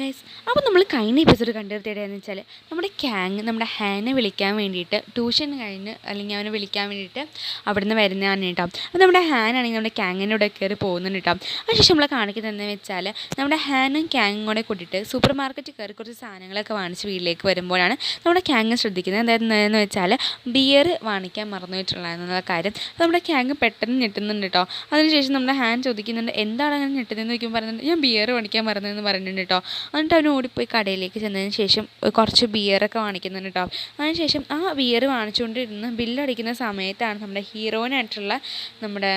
Guys, അപ്പോൾ നമ്മൾ കഴിഞ്ഞ എപ്പിസോഡ് കണ്ടെത്തിയതെന്ന് വെച്ചാൽ നമ്മുടെ ഹാനെ വിളിക്കാൻ വേണ്ടിയിട്ട് ട്യൂഷൻ കഴിഞ്ഞ് അല്ലെങ്കിൽ അവനെ വിളിക്കാൻ വേണ്ടിയിട്ട് അവിടെ നിന്ന് വരുന്നതാണ് കേട്ടോ. അപ്പോൾ നമ്മുടെ ഹാനാണെങ്കിൽ നമ്മുടെ ക്യാങ്ങിൻ്റെ കൂടെ കയറി പോകുന്നുണ്ട് കേട്ടോ. അതിനുശേഷം നമ്മൾ കാണിക്കുന്നതെന്ന് വെച്ചാൽ നമ്മുടെ ഹാനും ക്യാങ്ങും കൂടെ കൂട്ടിയിട്ട് സൂപ്പർ മാർക്കറ്റിൽ കയറി കുറച്ച് സാധനങ്ങളൊക്കെ വാങ്ങിച്ച് വീട്ടിലേക്ക് വരുമ്പോഴാണ് നമ്മുടെ ക്യാങ് ശ്രദ്ധിക്കുന്നത്. എന്തായിരുന്നെന്ന് വെച്ചാൽ ബിയർ വാങ്ങിക്കാൻ മറന്നുപോയിട്ടുള്ള കാര്യം. അപ്പോൾ നമ്മുടെ ക്യാങ് പെട്ടെന്ന് ഞെട്ടുന്നുണ്ട് കേട്ടോ. അതിനുശേഷം നമ്മുടെ ഹാൻ ചോദിക്കുന്നുണ്ട്, എന്താണ് അങ്ങനെ ഞെട്ടുന്നതെന്ന് ചോദിക്കുമ്പോൾ പറയുന്നുണ്ട്, ഞാൻ ബിയർ വാങ്ങിക്കാൻ മറന്നതെന്ന് പറയുന്നുണ്ട് കേട്ടോ. എന്നിട്ട് അവന് ഓടിപ്പോയി കടയിലേക്ക് ചെന്നതിന് ശേഷം കുറച്ച് ബിയറൊക്കെ വാങ്ങിക്കുന്നുണ്ട് കേട്ടോ. അതിനുശേഷം ആ ബിയർ വാങ്ങിച്ചുകൊണ്ടിരുന്ന് ബില്ലടിക്കുന്ന സമയത്താണ് നമ്മുടെ ഹീറോയിനായിട്ടുള്ള നമ്മുടെ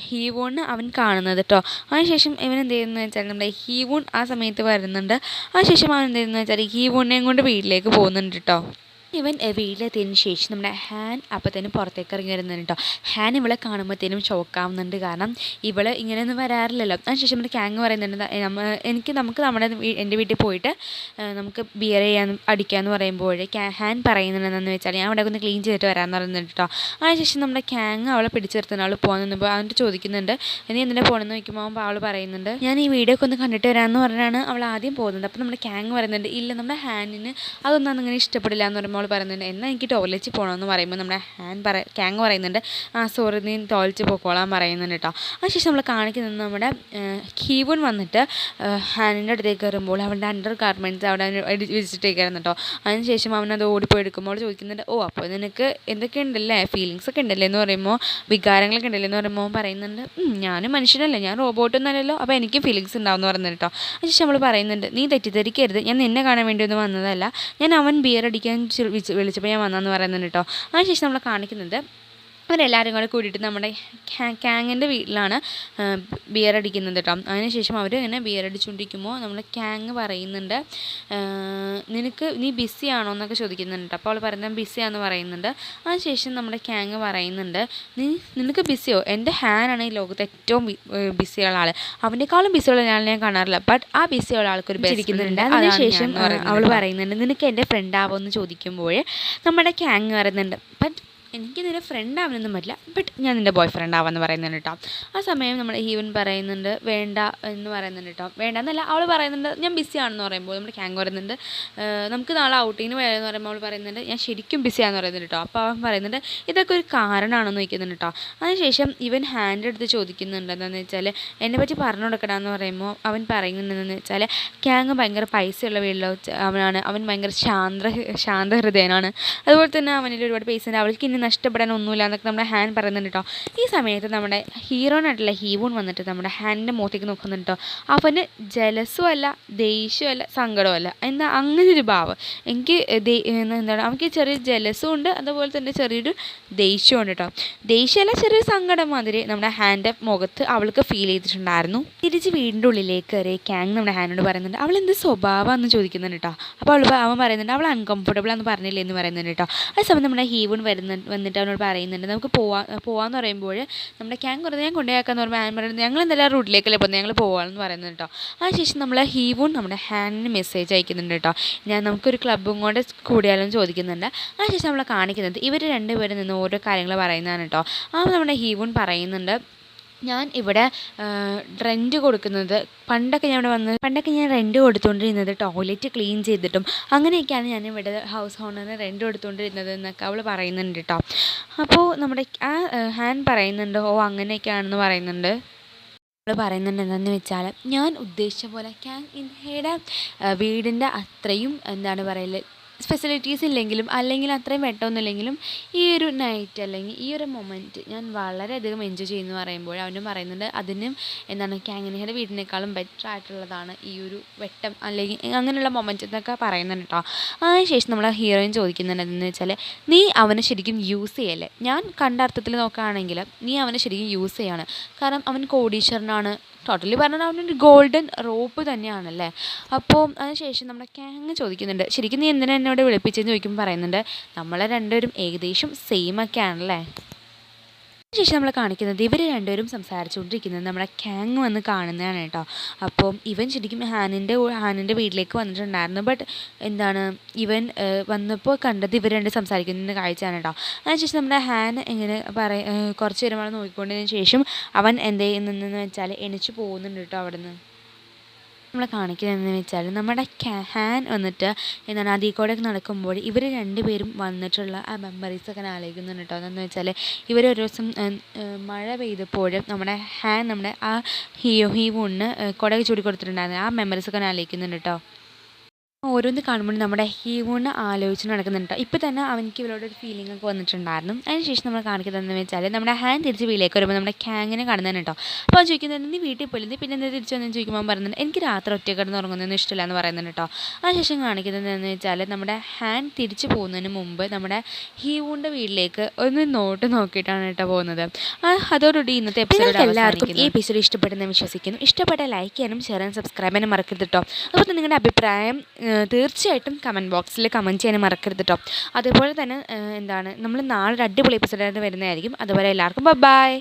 ഹീവോൺ അവൻ കാണുന്നത് കേട്ടോ. അതിനുശേഷം ഇവൻ എന്ത് ചെയ്യുന്നത് വെച്ചാൽ നമ്മുടെ ഹീവോൺ ആ സമയത്ത് വരുന്നുണ്ട്. അതിനുശേഷം അവൻ എന്ത് ചെയ്യുന്നത് വെച്ചാൽ ഹീവോണിനെയും കൊണ്ട് വീട്ടിലേക്ക് പോകുന്നുണ്ട് കേട്ടോ. ഇവൻ വീട്ടിലെത്തിയതിന് ശേഷം നമ്മുടെ ഹാൻ അപ്പോഴത്തേനും പുറത്തേക്ക് ഇറങ്ങി വരുന്നുണ്ട് കേട്ടോ. ഹാൻ ഇവളെ കാണുമ്പോഴത്തേനും ഷോക്കാവുന്നുണ്ട്. കാരണം ഇവൾ ഇങ്ങനെയൊന്നും വരാറില്ലല്ലോ. അതിനുശേഷം നമ്മുടെ ക്യാങ് പറയുന്നുണ്ട്, നമുക്ക് എൻ്റെ വീട്ടിൽ പോയിട്ട് നമുക്ക് ബിയർ അടിക്കാമെന്ന് പറയുമ്പോൾ ഹാൻ പറയുന്നുണ്ടെന്ന് വെച്ചാൽ ഞാൻ അവിടെ ഒന്ന് ക്ലീൻ ചെയ്തിട്ട് വരാമെന്ന് പറയുന്നുണ്ട് കേട്ടോ. അതിനുശേഷം നമ്മുടെ ക്യാങ് അവളെ പിടിച്ചു നിർത്തുന്ന അവൾ പോകാൻ നിന്നപ്പോൾ അവൻ്റെ ചോദിക്കുന്നുണ്ട്, നീ എന്തിനാ പോകണമെന്ന് ചോദിക്കുമ്പോൾ അവൾ പറയുന്നുണ്ട്, ഞാൻ ഈ വീഡിയോ ഒക്കെ ഒന്ന് കണ്ടിട്ട് വരാമെന്ന് പറഞ്ഞാണ് അവൾ ആദ്യം പോകുന്നത്. അപ്പോൾ നമ്മുടെ ക്യാങ് പറയുന്നുണ്ട്, ഇല്ല നമ്മുടെ ഹാനിന് അതൊന്നും അങ്ങനെ ഇഷ്ടപ്പെടില്ല എന്ന് പറയുമ്പോൾ പറയുന്നുണ്ട്, എന്നാൽ എനിക്ക് ടോയ്ലറ്റിൽ പോകണമെന്ന് പറയുമ്പോൾ നമ്മുടെ ക്യാങ് പറയുന്നുണ്ട്, സോറി നീ ടോയ്ലറ്റിൽ പോയിക്കോളാൻ പറയുന്നുണ്ട് കേട്ടോ. അതിനുശേഷം നമ്മൾ കാണിക്കുന്നത് നമ്മുടെ ഹീവൺ വന്നിട്ട് ഹാനിൻ്റെ അടുത്തേക്ക് കയറുമ്പോൾ അവൻ്റെ അണ്ടർ ഗാർമെൻറ്റ്സ് അവിടെ വിസിറ്റേക്കായിരുന്നു കേട്ടോ. അതിനുശേഷം അവനത് ഓടിപ്പോയി എടുക്കുമ്പോൾ ചോദിക്കുന്നുണ്ട്, അപ്പോൾ നിനക്ക് എന്തൊക്കെ ഉണ്ടല്ലേ, ഫീലിങ്സ് ഒക്കെ ഉണ്ടല്ലേ എന്ന് പറയുമ്പോൾ, വികാരങ്ങളൊക്കെ ഉണ്ടല്ലേ എന്ന് പറയുമ്പോൾ പറയുന്നുണ്ട്, ഞാനും മനുഷ്യനല്ലേ, ഞാൻ റോബോട്ടൊന്നും അല്ലല്ലോ, അപ്പോൾ എനിക്കും ഫീലിങ്സ് ഉണ്ടാവുമെന്ന് പറയുന്നത് കേട്ടോ. അതിനുശേഷം നമ്മൾ പറയുന്നുണ്ട്, നീ തെറ്റിദ്ധരിക്കരുത്, ഞാൻ നിന്നെ കാണാൻ വേണ്ടി ഒന്നും വന്നതല്ല, ഞാൻ അവൻ ബിയർ അടിക്കാൻ വിളിച്ചപ്പോൾ ഞാൻ വന്നതെന്ന് പറയുന്നുണ്ട് കേട്ടോ. അതിനുശേഷം നമ്മൾ കാണിക്കുന്നത് അവരെല്ലാവരും കൂടെ കൂടിയിട്ട് നമ്മുടെ ക്യാങ്ങിൻ്റെ വീട്ടിലാണ് ബിയർ അടിക്കുന്നത് കേട്ടോ. അതിനുശേഷം അവർ ഇങ്ങനെ ബിയർ അടിച്ചുകൊണ്ടിരിക്കുമ്പോൾ നമ്മുടെ ക്യാങ് പറയുന്നുണ്ട്, നീ ബിസി ആണോ എന്നൊക്കെ ചോദിക്കുന്നുണ്ട്. അപ്പോൾ അവൾ പറയുന്നത് ബിസിയാണെന്ന് പറയുന്നുണ്ട്. അതിനുശേഷം നമ്മുടെ ക്യാങ് പറയുന്നുണ്ട്, നിനക്ക് ബിസിയോ, എൻ്റെ ഹാനാണ് ഈ ലോകത്ത് ഏറ്റവും ബിസിയുള്ള ആൾ, അവനേക്കാളും ബിസിയുള്ള ആളെ ഞാൻ കാണാറില്ല, ബട്ട് ആ ബിസിയുള്ള ആൾക്കൊരു ബിരിക്കുന്നുണ്ട്. അതിനുശേഷം അവൾ പറയുന്നുണ്ട്, നിനക്ക് എൻ്റെ ഫ്രണ്ട് ആവുമെന്ന് ചോദിക്കുമ്പോൾ നമ്മുടെ ക്യാങ് പറയുന്നുണ്ട്, ബട്ട് എനിക്ക് നിൻ്റെ ഫ്രണ്ട് ആവാനൊന്നും പറ്റില്ല, ബട്ട് ഞാൻ നിൻ്റെ ബോയ് ഫ്രണ്ട് ആവാമെന്ന് പറയുന്നുണ്ട് കേട്ടോ. ആ സമയം നമ്മുടെ ഹീവൻ പറയുന്നുണ്ട്, വേണ്ട എന്ന് പറയുന്നുണ്ട് കേട്ടോ. വേണ്ട എന്നല്ല, അവൾ പറയുന്നുണ്ട് ഞാൻ ബിസി ആണെന്ന് പറയുമ്പോൾ നമ്മുടെ ക്യാങ് പറയുന്നുണ്ട്, നമുക്ക് നാളെ ഔട്ടിങ്ങിന് വരാമെന്ന് പറയുമ്പോൾ അവൾ പറയുന്നുണ്ട്, ഞാൻ ശരിക്കും ബിസിയാണെന്ന് പറയുന്നുണ്ട് കേട്ടോ. അപ്പോൾ അവൻ പറയുന്നുണ്ട്, ഇതൊക്കെ ഒരു കാരണമാണെന്ന് ചോദിക്കുന്നുണ്ട് കേട്ടോ. അതിനുശേഷം ഇവൻ ഹാൻ്റെ അടുത്ത് ചോദിക്കുന്നുണ്ട്, എന്താണെന്ന് വെച്ചാൽ എന്നെ പറ്റി പറഞ്ഞു കൊടുക്കണമെന്ന് പറയുമ്പോൾ അവൻ പറയുന്നുണ്ടെന്ന് വെച്ചാൽ ക്യാങ് ഭയങ്കര പൈസയുള്ള വീട്ടിലോ അവനാണ്, അവൻ ഭയങ്കര ശാന്തഹൃദയനാണ്, അതുപോലെ തന്നെ അവനിൽ ഒരുപാട് പൈസ ഉണ്ട്, അവൾക്ക് ഇനി നഷ്ടപ്പെടാനൊന്നുമില്ല എന്നൊക്കെ നമ്മുടെ ഹാൻ പറയുന്നുണ്ട് കേട്ടോ. ഈ സമയത്ത് നമ്മുടെ ഹീറോനായിട്ടുള്ള ഹീവോൺ വന്നിട്ട് നമ്മുടെ ഹാനിൻ്റെ മുഖത്തേക്ക് നോക്കുന്നുണ്ട് കേട്ടോ. അവന് ജലസും അല്ല, ദേഷ്യമല്ല, സങ്കടമല്ല, എന്താ അങ്ങനെ ഒരു ഭാവം. എനിക്ക് എന്താണ്, അവർക്ക് ചെറിയ ജലസും ഉണ്ട്, അതുപോലെ തന്നെ ചെറിയൊരു ദേഷ്യമുണ്ട് കേട്ടോ. ദേഷ്യമല്ല, ചെറിയൊരു സങ്കടം മാതിരി നമ്മുടെ ഹാൻ്റെ മുഖത്ത് അവൾക്ക് ഫീൽ ചെയ്തിട്ടുണ്ടായിരുന്നു. തിരിച്ച് വീടിൻ്റെ ഉള്ളിലേക്ക് കയറി ക്യാങ് നമ്മുടെ ഹാനോട് പറയുന്നുണ്ട്, അവൾ എന്ത് സ്വഭാവമാണെന്ന് ചോദിക്കുന്നുണ്ട് കേട്ടോ. അപ്പോൾ അവൻ പറയുന്നുണ്ട്, അവൾ അൺകംഫർട്ടബിൾ ആണെന്ന് പറഞ്ഞില്ലേ എന്ന് പറയുന്നുണ്ട് കേട്ടോ. ആ സമയം നമ്മുടെ ഹീവോൺ വന്നിട്ട് അവനോട് പറയുന്നുണ്ട്, നമുക്ക് പോവാന്ന് പറയുമ്പോൾ നമ്മുടെ ക്യാങ് കുറേ ഞാൻ കൊണ്ടുപോയാക്കാന്ന് പറയുമ്പോൾ ഹാൻ പറയുന്നത്, ഞങ്ങൾ എന്തെല്ലാം റൂട്ടിലേക്കല്ലേ പോകുന്നത്, ഞങ്ങൾ പോകാമെന്ന് പറയുന്നത് കേട്ടോ. അതിനുശേഷം നമ്മൾ ഹീവോൺ നമ്മുടെ ഹാനിന് മെസ്സേജ് അയക്കുന്നുണ്ട് കേട്ടോ, നമുക്കൊരു ക്ലബ്ബും കൂടെ കൂടിയാലും ചോദിക്കുന്നുണ്ട്. അതിനുശേഷം നമ്മൾ കാണിക്കുന്നത് ഇവർ രണ്ടുപേരും നിന്ന് ഓരോ കാര്യങ്ങൾ പറയുന്നതാണ് കേട്ടോ. അപ്പോൾ നമ്മുടെ ഹീവോൺ പറയുന്നുണ്ട്, ഞാൻ ഇവിടെ റെൻറ്റ് കൊടുക്കുന്നത് പണ്ടൊക്കെ ഞാൻ റെൻറ്റ് കൊടുത്തുകൊണ്ടിരുന്നത് ടോയ്ലറ്റ് ക്ലീൻ ചെയ്തിട്ടും അങ്ങനെയൊക്കെയാണ് ഞാൻ ഇവിടെ ഹൗസ് ഓണറിന് റെൻറ്റ് കൊടുത്തുകൊണ്ടിരുന്നത് എന്നൊക്കെ അവൾ പറയുന്നുണ്ട് കേട്ടോ. അപ്പോൾ നമ്മുടെ ഹാൻ പറയുന്നുണ്ട്, അങ്ങനെയൊക്കെയാണെന്ന് പറയുന്നുണ്ട്. അവൾ പറയുന്നുണ്ട് എന്താണെന്ന് വെച്ചാൽ, ഞാൻ ഉദ്ദേശിച്ച പോലെ ക്യാങ്ങിൻ്റെ വീടിൻ്റെ അത്രയും എന്താണ് പറയല് ഫെസിലിറ്റീസ് ഇല്ലെങ്കിലും അല്ലെങ്കിൽ അത്രയും വെട്ടമൊന്നുമില്ലെങ്കിലും ഈ ഒരു നൈറ്റ് അല്ലെങ്കിൽ ഈ ഒരു മൊമെൻറ്റ് ഞാൻ വളരെയധികം എൻജോയ് ചെയ്യുമെന്ന് പറയുമ്പോൾ അവനും പറയുന്നുണ്ട്, അതിനും എന്താണ് ക്യാങ്ങിനിയുടെ വീടിനേക്കാളും ബെറ്റർ ആയിട്ടുള്ളതാണ് ഈ ഒരു വെട്ടം അല്ലെങ്കിൽ അങ്ങനെയുള്ള മൊമെൻറ്റ് എന്നൊക്കെ പറയുന്നുണ്ട് കേട്ടോ. അതിനുശേഷം നമ്മൾ ഹീറോയിൻ ചോദിക്കുന്നുണ്ട് എന്താണെന്ന് വെച്ചാൽ, നീ അവനെ ശരിക്കും യൂസ് ചെയ്യല്ലേ, ഞാൻ കണ്ട അർത്ഥത്തിൽ നോക്കുകയാണെങ്കിൽ നീ അവനെ ശരിക്കും യൂസ് ചെയ്യാണ്, കാരണം അവൻ കോടീശ്വരനാണ്, ടോട്ടലി പറഞ്ഞാൽ അവനൊരു ഗോൾഡൻ റോപ്പ് തന്നെയാണല്ലേ. അപ്പോൾ അതിനുശേഷം നമ്മുടെ ക്യാങ് ചോദിക്കുന്നുണ്ട്, ശരിക്കും നീ എന്തിനാ എന്നോട് വിളിപ്പിച്ചെന്ന് ചോദിക്കുമ്പോൾ പറയുന്നുണ്ട്, നമ്മളെ രണ്ടുപേരും ഏകദേശം സെയിം ഒക്കെ ആണല്ലേ. ശേഷം നമ്മൾ കാണിക്കുന്നത് ഇവർ രണ്ടുപേരും സംസാരിച്ചുകൊണ്ടിരിക്കുന്നത് നമ്മുടെ ക്യാങ് വന്ന് കാണുന്നതാണ് കേട്ടോ. അപ്പോൾ ഇവൻ ശരിക്കും ഹാനിൻ്റെ വീട്ടിലേക്ക് വന്നിട്ടുണ്ടായിരുന്നു, ബട്ട് എന്താണ് ഇവൻ വന്നപ്പോൾ കണ്ടത് ഇവർ രണ്ട് സംസാരിക്കുന്ന കാഴ്ചയാണ് കേട്ടോ. അതിനുശേഷം നമ്മുടെ ഹാൻ ഇങ്ങനെ കുറച്ച് നേരം അവിടെ നോക്കിക്കൊണ്ടതിന് ശേഷം അവൻ എന്ത് ചെയ്യുന്നതെന്ന് വെച്ചാൽ എണിച്ച് പോകുന്നുണ്ട് കേട്ടോ അവിടെ നിന്ന്. നമ്മളെ കാണിക്കുന്നതെന്ന് വെച്ചാൽ നമ്മുടെ ഹാൻ വന്നിട്ട് എന്താണ് അതിൽ കൂടെ നടക്കുമ്പോൾ ഇവർ രണ്ടുപേരും വന്നിട്ടുള്ള ആ മെമ്മറീസൊക്കെ ആലോചിക്കുന്നുണ്ട് കേട്ടോ. എന്താണെന്ന് വെച്ചാൽ ഇവർ ഒരു ദിവസം മഴ പെയ്തപ്പോഴും നമ്മുടെ ഹാൻ നമ്മുടെ ആ ഹീവൂണിന് കുട ചൂടി കൊടുത്തിട്ടുണ്ടായിരുന്നു. ആ മെമ്മറീസൊക്കെ ആലോചിക്കുന്നുണ്ട് കേട്ടോ. ഓരോന്ന് കാണുമ്പോൾ നമ്മുടെ ഹീവൂണ് ആലോചിച്ച് നടക്കുന്നുണ്ട്. ഇപ്പോൾ തന്നെ അവനിക്ക് ഇവളോടൊരു ഫീലിംഗ് ഒക്കെ വന്നിട്ടുണ്ടായിരുന്നു. അതിനുശേഷം നമ്മൾ കാണിക്കുന്നതെന്ന് വെച്ചാൽ നമ്മുടെ ഹാൻ തിരിച്ച് വീട്ടിലേക്ക് വരുമ്പോൾ നമ്മുടെ ക്യാങ്ങിനെ കാണുന്നതാണ് കേട്ടോ. അപ്പോൾ അവൻ ചോദിക്കുന്നത് നീ വീട്ടിൽ പോയില്ല, പിന്നെ എന്താ തിരിച്ചു വന്നെന്ന് ചോദിക്കുമ്പോൾ അവൻ പറയുന്നുണ്ട് എനിക്ക് രാത്രി ഒറ്റ കിടന്ന് ഉറങ്ങുന്നതൊന്നും ഇഷ്ടമില്ല എന്ന് പറയുന്നുണ്ട് കേട്ടോ. അതിനുശേഷം കാണിക്കുന്നതെന്ന് വെച്ചാൽ നമ്മുടെ ഹാൻ തിരിച്ചു പോകുന്നതിന് മുമ്പ് നമ്മുടെ ഹീവൂണിൻ്റെ വീട്ടിലേക്ക് ഒന്ന് നോക്കിയിട്ടാണ് കേട്ടോ പോകുന്നത്. അതോടുകൂടി ഇന്നത്തെ എപ്പിസോഡ് എല്ലാവർക്കും ഈ എപ്പിസോഡ് ഇഷ്ടപ്പെടുന്ന വിശ്വസിക്കുന്നു. ഇഷ്ടപ്പെട്ട ലൈക്ക് ചെയ്യാനും ഷെയർ ചെയ്യാനും സബ്സ്ക്രൈബ് ചെയ്യാനും മറക്കരുത് കേട്ടോ. അപ്പോൾ നിങ്ങളുടെ അഭിപ്രായം തീർച്ചയായിട്ടും കമൻറ്റ് ബോക്സിൽ കമൻറ്റ് ചെയ്യാനും മറക്കരുത് കേട്ടോ. അതുപോലെ തന്നെ എന്താണ് നമ്മൾ നാളെ ഒരു അടിപൊളി എപ്പിസോഡായിട്ട് വരുന്നതായിരിക്കും. അതുപോലെ എല്ലാവർക്കും ബൈ.